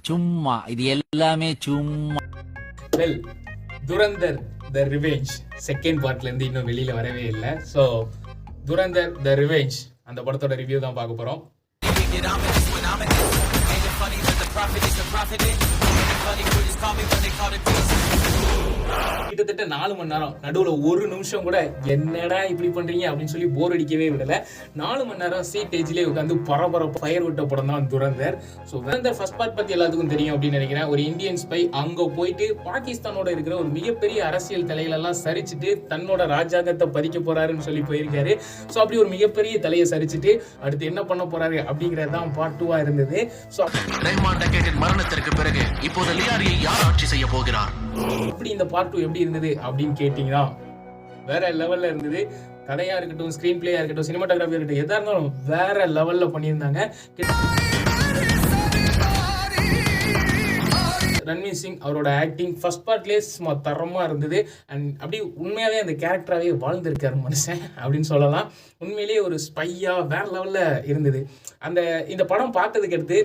சும்மா இது எல்லாமே சும்மா. Well, Dhurandhar the revenge second பார்ட்ல இருந்து இன்னும் வெளியில வரவே இல்லை. ஸோ துரந்தர் த ரிவெஞ்ச் அந்த படத்தோட ரிவ்யூ தான் பார்க்க போறோம். கிட்டத்தட்ட 4 மணி நேரம், நடுவில் ஒரு நிமிஷம் கூட என்னடா இப்படி பண்றீங்க அப்படின்னு சொல்லி போர் அடிக்கவே விடல. 4 மணி நேரம் சீட்டேஜ்லேயே உட்காந்து பரபரப்பு ஃபயர் விட்ட படம் தான் Durandhar. So Durandhar first part பத்தி எல்லாத்துக்கும் தெரியும் அப்படின்னு நினைக்கிறேன். ஒரு இந்தியன் ஸ்பை அங்க போயிட்டு பாகிஸ்தானோட இருக்கிற ஒரு மிகப்பெரிய அரசியல் தலைகளெல்லாம் சரிச்சுட்டு தன்னோட ராஜாங்கத்தை பறிக்க போறாருன்னு சொல்லி போயிருக்காரு. ஸோ அப்படி ஒரு மிகப்பெரிய தலையை சரிச்சுட்டு அடுத்து என்ன பண்ண போறாரு அப்படிங்கிறது தான் பார்ட் 2-ஆ இருந்தது. ஸோ மரணத்திற்கு பிறகு இப்போது லியாரியை யார் ஆட்சி செய்ய போகிறார்? இப்படி இந்த பார்ட் 2 எப்படி இருந்தது அப்படின்னு கேட்டீங்கன்னா வேற லெவல்ல இருந்தது. கதையா இருக்கட்டும், ஸ்கிரீன் பிளேயா இருக்கட்டும், சினிமாட்டோகிராஃபியா இருக்கட்டும், எதா இருந்தாலும் வேற லெவல்ல பண்ணியிருந்தாங்க. ரன்வீர் சிங் அவரோட ஆக்டிங் ஃபர்ஸ்ட் பார்ட்லேயே சும்மா தரமா இருந்தது. அண்ட் அப்படி உண்மையாவே அந்த கேரக்டராகவே வாழ்ந்திருக்காரு மனுஷன் அப்படின்னு சொல்லலாம். உண்மையிலேயே ஒரு ஸ்பையா வேற லெவல்ல இருந்தது. இந்த படம் பார்த்ததுக்கு அடுத்து